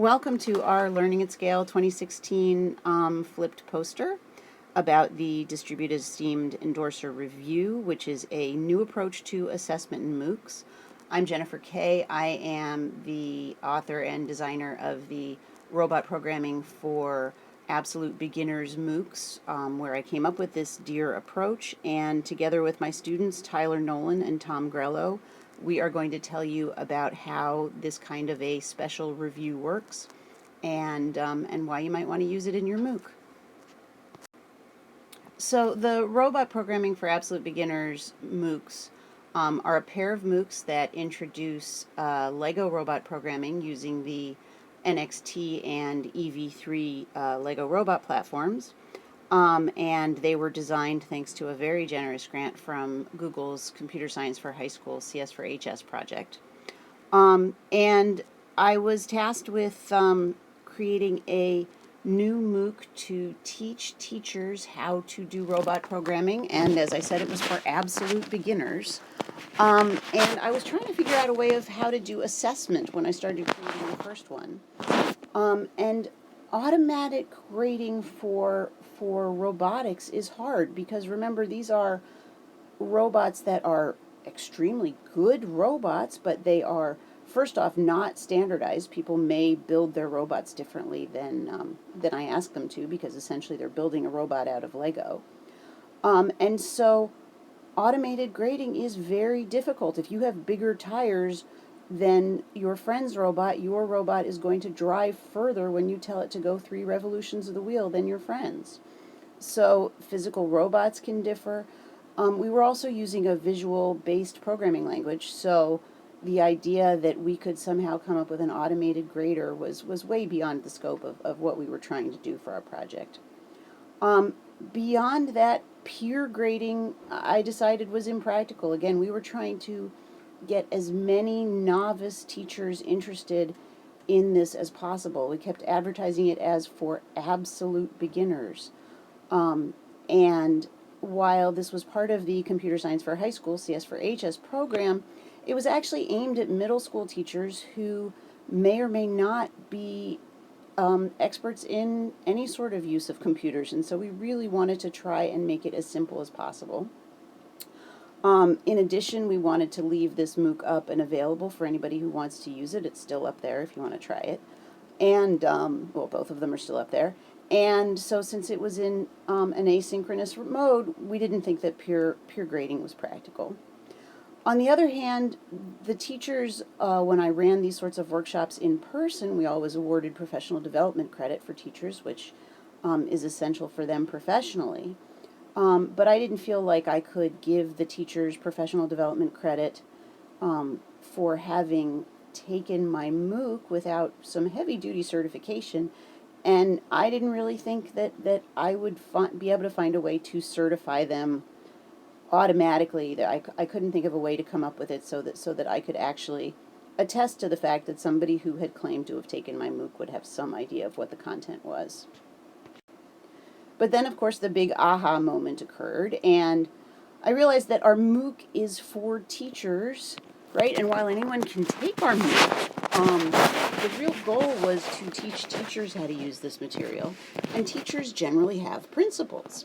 Welcome to our Learning at Scale 2016 flipped poster about the Distributed Esteemed Endorser Review, which is a new approach to assessment in MOOCs. I'm Jennifer Kay. I am the author and designer of the robot programming for absolute beginners MOOCs, where I came up with this DEER approach, and together with my students Tyler Nolan and Tom Grello, we are going to tell you about how this kind of a special review works and why you might want to use it in your MOOC. So the robot programming for absolute beginners MOOCs are a pair of MOOCs that introduce Lego robot programming using the NXT and EV3 Lego robot platforms. And they were designed thanks to a very generous grant from Google's Computer Science for High School CS for HS project. And I was tasked with creating a new MOOC to teach teachers how to do robot programming, and as I said, it was for absolute beginners. And I was trying to figure out a way of how to do assessment when I started creating the first one. And automatic grading for robotics is hard because remember, these are robots that are extremely good robots, but they are first off not standardized. People may build their robots differently than I ask them to, because essentially they're building a robot out of Lego. And so automated grading is very difficult. If you have bigger tires than your friend's robot, your robot is going to drive further when you tell it to go 3 revolutions of the wheel than your friend's. So physical robots can differ. We were also using a visual-based programming language, so the idea that we could somehow come up with an automated grader was way beyond the scope of what we were trying to do for our project. Beyond that, peer grading, I decided, was impractical. Again, we were trying to get as many novice teachers interested in this as possible. We kept advertising it as for absolute beginners. And while this was part of the Computer Science for High School, CS for HS program, it was actually aimed at middle school teachers who may or may not be experts in any sort of use of computers, and so we really wanted to try and make it as simple as possible. In addition, we wanted to leave this MOOC up and available for anybody who wants to use it. It's still up there if you want to try it. And, well, both of them are still up there. And so since it was in an asynchronous mode, we didn't think that peer grading was practical. On the other hand, the teachers, when I ran these sorts of workshops in person, we always awarded professional development credit for teachers, which is essential for them professionally. But I didn't feel like I could give the teachers professional development credit for having taken my MOOC without some heavy-duty certification, and I didn't really think that I would be able to find a way to certify them automatically. I couldn't think of a way to come up with it so that I could actually attest to the fact that somebody who had claimed to have taken my MOOC would have some idea of what the content was. But then, of course, the big aha moment occurred, and I realized that our MOOC is for teachers, right? And while anyone can take our MOOC, the real goal was to teach teachers how to use this material, and teachers generally have principals.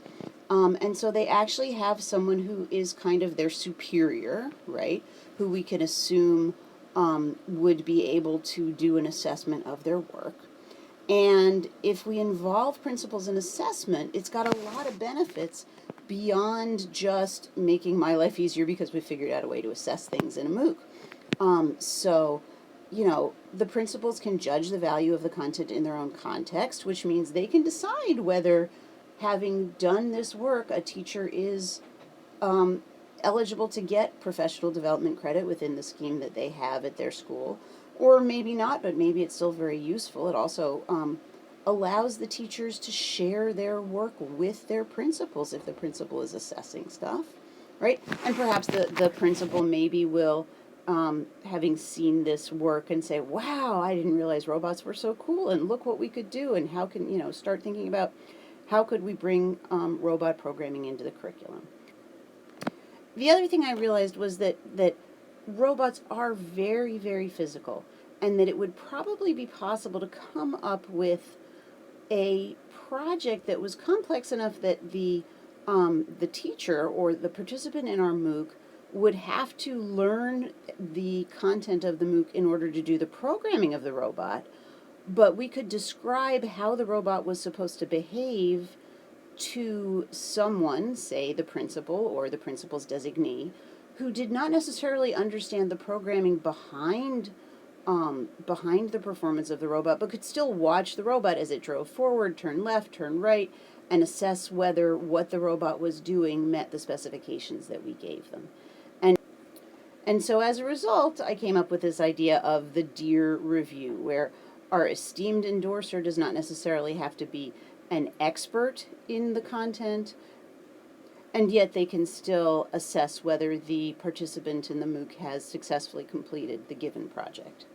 And so they actually have someone who is kind of their superior, right, who we can assume would be able to do an assessment of their work. And if we involve principals in assessment, it's got a lot of benefits beyond just making my life easier because we figured out a way to assess things in a MOOC. So, you know, the principals can judge the value of the content in their own context, which means they can decide whether, having done this work, a teacher is eligible to get professional development credit within the scheme that they have at their school, or maybe not, but maybe it's still very useful. It also allows the teachers to share their work with their principals if the principal is assessing stuff, right? And perhaps the principal maybe will, having seen this work and say, wow, I didn't realize robots were so cool, and look what we could do, and how can, you know, start thinking about how could we bring robot programming into the curriculum. The other thing I realized was that robots are very, very physical. and that it would probably be possible to come up with a project that was complex enough that the teacher or the participant in our MOOC would have to learn the content of the MOOC in order to do the programming of the robot, but we could describe how the robot was supposed to behave to someone, say the principal or the principal's designee, who did not necessarily understand the programming behind the performance of the robot, but could still watch the robot as it drove forward, turn left, turn right, and assess whether what the robot was doing met the specifications that we gave them. And so as a result, I came up with this idea of the DEER review, where our esteemed endorser does not necessarily have to be an expert in the content, and yet they can still assess whether the participant in the MOOC has successfully completed the given project.